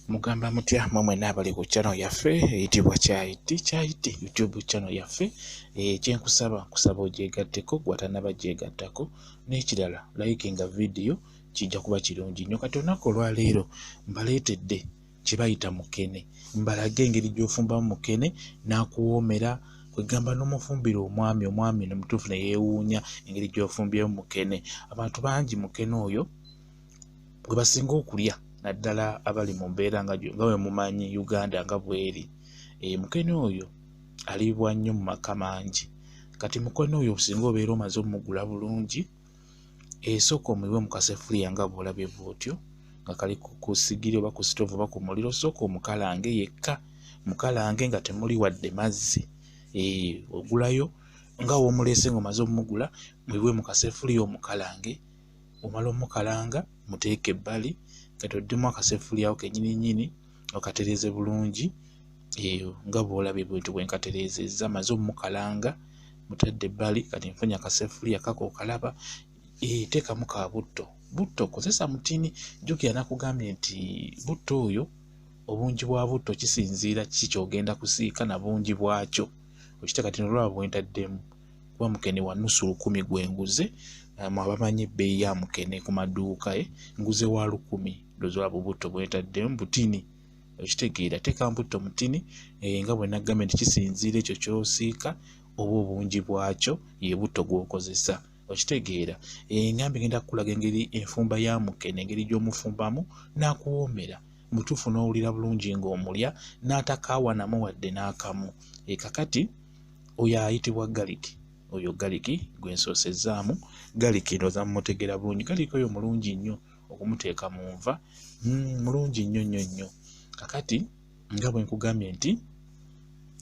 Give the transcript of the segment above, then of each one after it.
Mugamba mutya mmwe n'abali ku channel yaffe eyitibwa Kyayiti YouTube channel yaffe. Kyenkusaba nkusaba ogyegatteko gw'atannaba gyegattako, n'ekirala likinga video kijja kuba kirungi nnyo. Kati olunaku olwaleero mbaleetedde kye bayita mukene, mbalage engeri gy'ofumbamu mukene n'akuwoomera, kwegamba n'omufumbira omwami n'omutuufu ne yeewuunya engeri gy'ofumbyemu mukene. Abantu bangi mukene oyo gwe basinga okulya, naddala abali mu mbeera nga bwe mumanyi Uganda nga bw'eri. Mukene oyo aliibwa nnyo mu maka mangi. Kati mukene oyo singa obeera omaze omugula bulungi, sooka omuyiwe mu kaseffuliya nga bw'olabye bw'otyo, nga kali ku sigiri oba ku sitoovu oba ku muliro. Sooka omukalange yekka, mukalange nga temuli wadde mazzi. Ogulayo nga w'omuleese ng'omaze omugula, muyiwe mu kaseffuliya omukalange. Omala omukalanga muteeke ebbali, kati oddemu akaseffuliya kennyini okatereeze bulungi, nga bw'olabye bwentyo bwe nkatereezezza. Maze omukalanga mutadde ebbali, kati nfunye akaseffuliya kako okalaba. Teekamu ka butto kozesa mutini. Jjukira nakugambye nti butto oyo obungi bwa butto kisinziira kiki ky'ogenda kusiika na bungi bwakyo. Okite kati nolwaba bwentaddemu kuba mukene wa nnusu 10 gwe nguze. Abamanyi ebbeeyi ya mukene ku maduuka, nguze wa 10. Ndowooza olwaba obutto bwentaddemu butini. Okitegeera, teeka butto mutini, nga bwe naggambye nti kisinziira ekyo ky'osiika oba obungi bwakyo ye butto gw'okozesa. Okitegeera, ngambe ngenda kukulaga engeri enfumba ya mukene, engeri gy'omufumbamu n'akuwoomera mutuufu n'owulira bulungi ng'omulya n'atakaawaanamu wadde n'akamu. Kakati oyo ayitibwa galiki. Oyo galiki gwe nsoosezaamu. Galiki ndowooza mumutegeera bulungi. Galiki oyo mulungi nnyo okumuteeka mu nva, mulungi nnyo. Kakati nga bwe nkugambye nti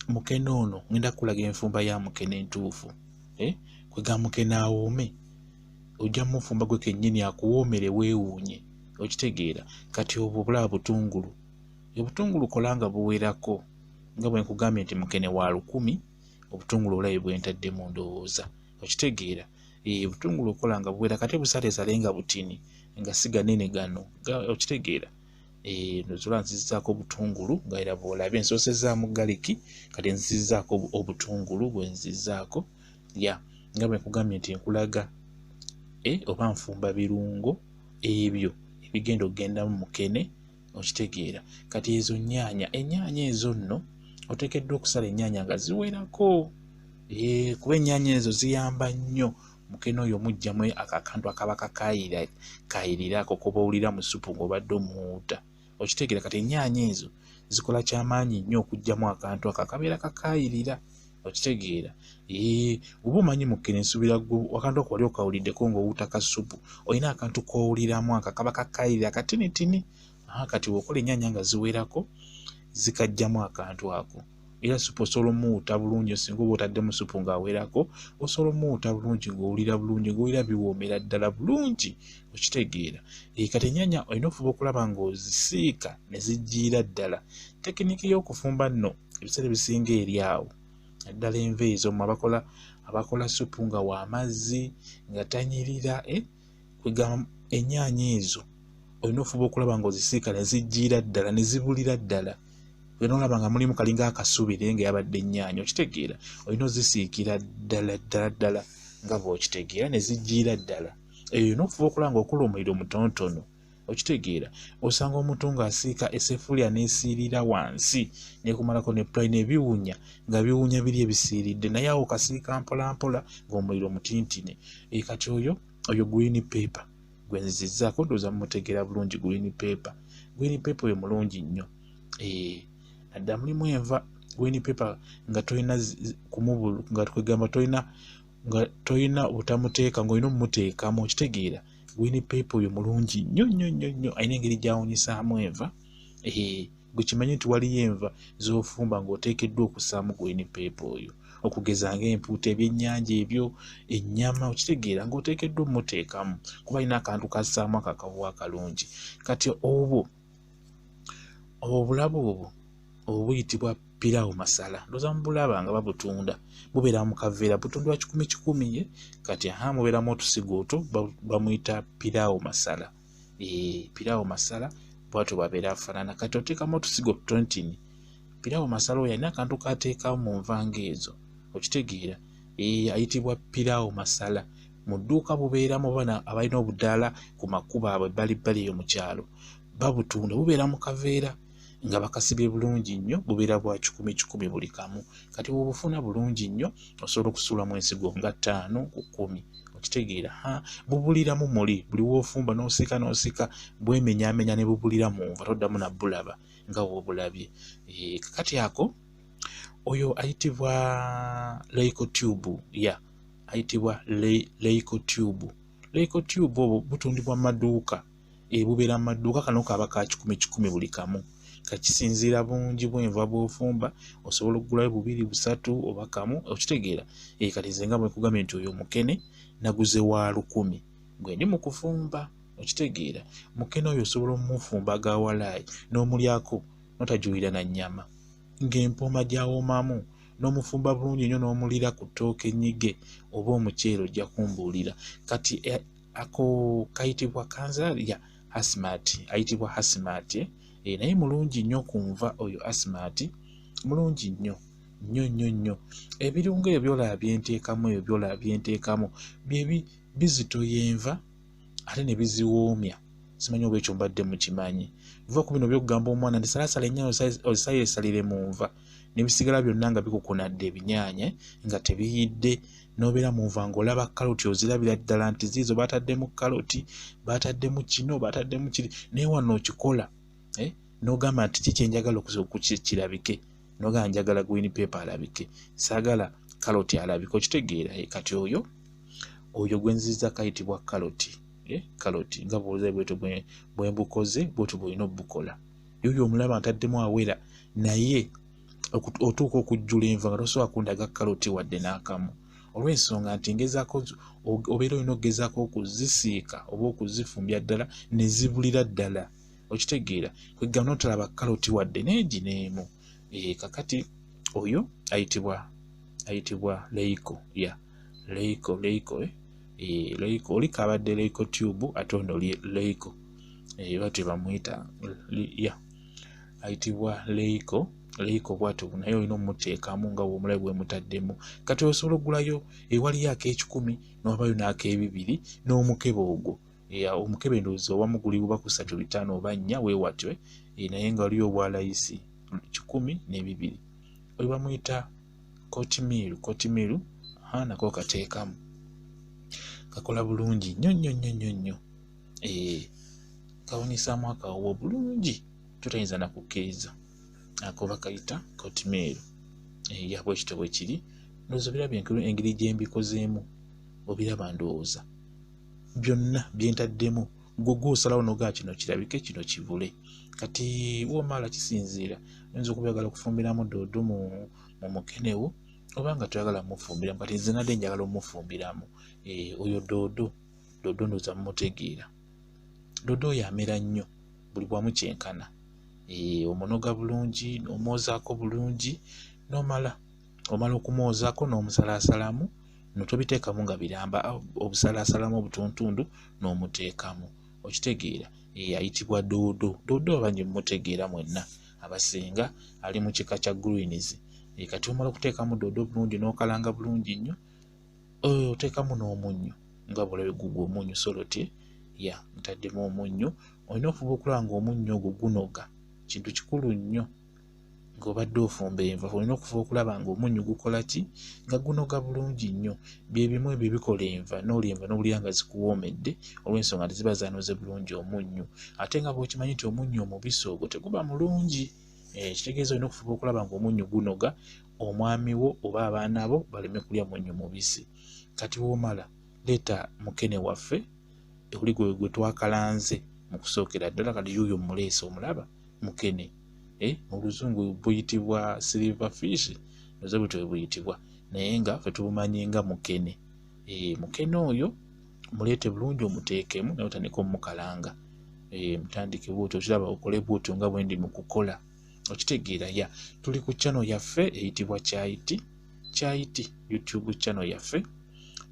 mukene ono ngenda kukulaga enfumba ya mukene entuufu. Kwega mukene awoome, ojja mufumba gwe kennyini akuwoomere weewuunye. Okitegeera, kati obwo bulaba butungulu. Obutungulu kolanga buwerako, nga bwe nkugambye nti mukene wa 10, obutungulu olabe bwentaddemu ndowooza. Okitegeera, obutungulu okolanga buwera, kati busaleesale nga butini, nga si ganene gano. Okitegeera, ndozola nzizaako obutungulu nga era bw'olabye nsoosezaamu galiki, kati nzizaako obutungulu bwe nzizaako. Nga bwe nkugambye nti nkulaga oba nfumba birungo ebyo ebigenda okugendamu mukene. Okitegeera, kati ezo ennyaanya ezo nno oteekeddwa okusala ennyaanya nga ziwerako, kuba ennyaanya ezo ziyamba nnyo mukene oyo omugyamu akantu akaba kakayirira ako koba owulira mu supu ng'obadde omuwuuta. Okitegeera, kati ennyaanya ezo zikola kyamaanyi nnyo okuggyamu akantu ako akabeera kakayirira. Okitegeera, oba omanyi mukene nsuubira akantu ako wali okawuliddeko ng'owuuta ka supu, olina akantu k'owuliramu akaba kakayirira katinitini. Kati bw'okola ennyaanya nga ziwerako zikaggyamu akantu ako. Era supu osobola omuwuuta bulungi, singa oba otaddemu supu ng'awerako, osobola omuwuuta bulungi ng'owulira bulungi, ng'owulira biwoomera ddala bulungi. Okitegeera, kati ennyaanya olina okufuba okulaba ng'ozisiika ne zijjiira ddala. Tekiniki y'okufumba nno ebiseera ebisinga eri awo, naddala enva ezo abakola supu nga w'amazzi nga tanyirira. Kwegamba ennyaanya ezo olina okufuba okulaba ng'ozisiika ne zijjiira ddala ne zibulira ddala. Olina olaba nga mulimu kalinga akasubire ng'eyabadde ennyaanya. Okitegeera, olina ozisiikira ddala nga bw'okitegeera ne zijjiira ddala. Olina okufuba okulaba ng'okola omuliro mutonotono. Okitegeera, osanga omuntu ng'asiika esseffuliya n'esiirira wansi n'ekumalako n'eppulayi n'ebiwunya, nga biwunya biri ebisiiridde, naye awo okasiika mpola ng'omuliro mutintine. Kati oyo green paper gwe nzizzaako, ndowooza mumutegeera bulungi. Green paper oyo mulungi nnyo. Naddala mulimu enva. Green paper nga tolina nga kwegamba nga tolina butamuteeka ng'olina omumuteekamu. Okitegeera, green paper oyo mulungi nnyo. Alina engeri gy'awunyisaamu enva. Gwe kimanyi nti waliyo enva z'ofumba ng'oteekeddwa okussaamu green paper oyo, okugeza ng'empuuta, ebyennyanja ebyo, ennyama. Okitegeera, ng'oteekeddwa omumuteekamu kuba alina akantu kassaamu akakabuwa akalungi. Kati obwo obulabo obwo buyitibwa pilau masala. Ndowooza mubulaba nga babutunda, bubeera mu kaveera, butundibwa 10. Kati mubeeramu otusigo otwo, bamuyita pilau masala. Pilau masala bwatyo bwabeera afaanana. Kati oteekamu otusigo tontini, piraawo masala oyo alina akantu kateekawo mu nvanga ezo, okitegeera, ayitibwa piraawo masala. Mu dduuka bubeeramu bana abalina obudaala ku makubo abwe ebbalibbali eyo mu kyalo, babutunda, bubeera mu kaveera nga bakasibye bulungi nnyo, bubeera bwa 10 buli kamu. Kati bw'obufuna bulungi nnyo osobola okusuulamu ensigo nga 5 ku 10, okitegeera. Bubuliramu muli, buli w'ofumba n'osika bwemenyaamenya ne bubulira mu nva, toddamu na bulaba nga w'obulabye. Kakati ako oyo ayitibwa Leucotube, ayitibwa Leucotube. Leucotube obwo butundibwa mu maduuka, bubeera mu maduuka, kano kaba ka 10 buli kamu. Kakisinziira bungi bw'enva bw'ofumba, osobola okugulayo 2, 3 oba kamu, okitegeera. Kati nze nga bwe nkugambye nti oyo mukene naguze wa 10 gwe ndi mu kufumba, okitegeera. Mukene oyo osobola omufumba agawalayi n'omulyako notajuwira na nnyama, ng'empooma gy'awomamu, n'omufumba bulungi nnyo n'omulira ku ttooke nnyige oba omuceere ojja kumbuulira. Kati ako kayitibwa kanzalya Asmati, ayitibwa Asmati, naye mulungi nnyo ku nva oyo Asmati, mulungi nnyo nnyo. Ebirungo ebyo byolaba byenteekamu bizitoya enva ate ne biziwoomya. Simanyi oba ekyo mbadde mukimanyi. Biva ku bino by'okugamba omwana nti salasala ennyaanya ozisalire mu nva, ne bisigala byonna nga bikukunadde ebinyaanya nga tebiyidde, n'obeera mu nva ng'olaba kaloti ozirabira ddala nti ziizo baataddemu kaloti, baataddemu kino, baataddemu kiri, naye wano okikola n'ogamba nti kiki njagala kirabike, n'ogamba njagala green paper alabike, saagala kaloti alabike, okitegeera. Kati oyo gwe nziza kayitibwa kaloti. Kaloti nga bw'oza bwetyo bwe mbukoze bwetyo bw'olina obbukola. Yoyo omulaba ntaddemu awera, naye otuuka okujjula enva nga tosobola kundaga kaloti wadde n'akamu, olw'ensonga nti ngezaako obeera olina okugezaako okuzisiika oba okuzifumbya ddala ne zibulira ddala, okitegeera. Kwegamba n'otalaba kaloti wadde n'egi n'emu. Kakati oyo ayitibwa Leuco. Leuco oli kabadde Leucotube ate ono oli Leuco, batyo bamuyita, ayitibwa Leuco bwatyo, naye olina omuteekamu nga bw'omulabe bwe mutaddemu. Kati osobola okugulayo ewaliyo ak'ekikumi n'obayo n'ak'ebibiri n'omukebe ogwo. Omukebe ndowooza oba mugulibwa ku 3, 5 oba 4 weewatyo, naye nga waliyo obwa layisi 10 n'ebibiri. Oyo bamuyita Kotimiru, nako kateekamu, kakola bulungi nnyo. Kawunyisaamu akawowo bulungi, totayinza na kukkiriza. Ako bakayita Kotimiru. Bwekityo bwe kiri. Ndowooza birabye engeri gye mbikozeemu, obiraba ndowooza. Byonna byentaddemu, gwe osalawo n'ogaa kino kirabike, kino kibule. Kati womala kisinziira, oyinza okubyagala okufumbiramu doodo mu mukenewo, oba nga toyagala mufumbiramu. Kati nze nadde njagala omufumbiramu. Oyo doodo ndowooza mumutegeera. Doodo oyo amera nnyo buli bwamu kyenkana. Omunoga bulungi, omwozaako bulungi, omala okumwozaako n'omusalaasalamu, notobiteekamu nga biramba, obusalaasalamu obutuntundu n'omuteekamu, okitegeera. Ayitibwa doodo. Doodo abangi mumutegeera mwenna abasinga, ali mu kika kya greens. Kati omala okuteekamu doodo bulungi n'okalanga bulungi nnyo, oteekamu n'omunnyo nga bw'olabye gugwo omunnyo soloti, ntaddemu omunnyo. Olina okufuba okulaba ng'omunnyo ogwo gunoga, kintu kikulu nnyo ng'obadde ofumba enva. Olina okufuba okulaba ng'omunnyo gukola ki, nga gunoga bulungi nnyo. Bye bimu ebyo bikola enva, n'olya enva n'owulira nga zikuwoomedde, olw'ensonga nti ziba zanoze bulungi omunnyo. Ate nga bw'okimanyi nti omunnyo omubisi ogwo teguba mulungi, kitegeeza olina okufuba okulaba ng'omunnyo gunoga, omwami wo oba abaana bo baleme kulya munnyo mubisi. Kati womala leeta mukene waffe, oli gwe twakalanze mu kusookera ddala. Kati yuuyo muleese omulaba mukene, mu luzungu buyitibwa silver fish, noze bwetyo buyitibwa, naye nga ffe tubumanyi nga mukene. Mukene oyo muleete bulungi omuteekemu, naye otandika omukalanga. Mutandike bwotyo, kiraba okole bwotyo nga bwe ndi mu kukola, okitegeera. Tuli ku channel yaffe eyitibwa Kyayiti YouTube channel yaffe.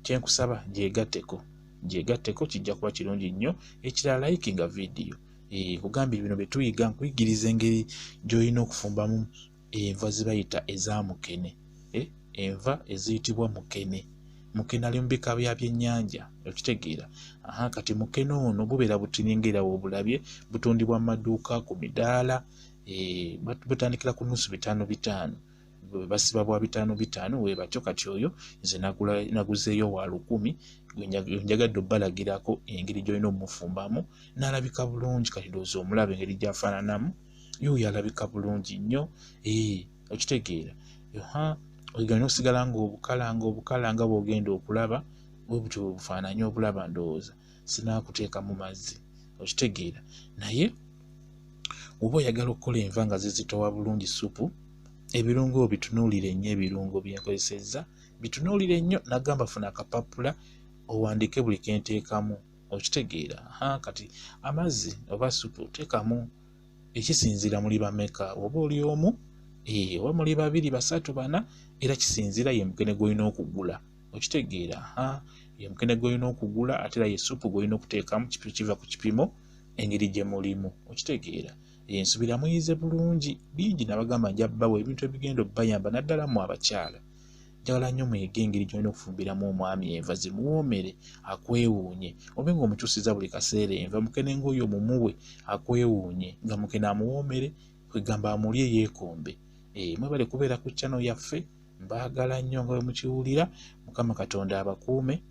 Kyenkusaba gyegatteko, kijja kuba kirungi nnyo. Ekirala likinga vidiyo, Kugambye bino bye tuyiga nkuyigiriza engeri gy'olina okufumbamu enva ze bayita eza mukene. Enva eziyitibwa mukene. Mukene ali mu bika bya byennyanja, okitegeera. Kati mukene ono bubeera butini ng'era bw'obulabye, butundibwa mu maduuka, ku midaala, butandikira ku nnusu 5 basiba bwa 5 bwe batyo. Kati oyo nze naguzeeyo wa 10, njagadde obbalagirako engeri gy'olina omufumbamu n'alabika bulungi. Kati ndowooza omulaba engeri gy'afaananamu, y'oyo alabika bulungi nnyo, okitegeera. Olina okusigala ng'obukalanga bw'ogenda okulaba, bwe butyo bufaananyi obulaba, ndowooza sinaakuteeka mu mazzi, okitegeera. Naye oba oyagala okukola enva nga zizitowa bulungi supu, ebirungo bitunuulire nnyo. Ebirungo bye nkozesezza bitunuulire nnyo. Nagamba funa akapapula owandiike buli kenteekamu, okitegeera. Kati amazzi oba supu teekamu ekisinziira muli bameka, oba oli omu, oba muli 2, 3, 4, era kisinziira ye mukene gw'olina okugula, okitegeera. Ye mukene gw'olina okugula, ate era ye supu gw'olina okuteekamu kiva ku kipimo engeri gye mulimu, okitegeera. Nsubira muyize bulungi. Bingi nabagamba nja bbawa ebintu ebigenda obbayamba, naddala mu abakyala. Njagala nnyo mwege engeri gy'olina okufumbiramu omwami enva zimuwoomere, akwewuunye. Obe ng'omukyusiza buli kaseera enva, mukene ng'oyo mumuwe akwewuunye, nga mukene amuwoomere, kwegamba amulye yeekombe. Mwebale kubeera ku channel yaffe, mbaagala nnyo nga bwe mukiwulira. Mukama Katonda abakuume,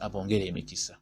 abongere emikisa.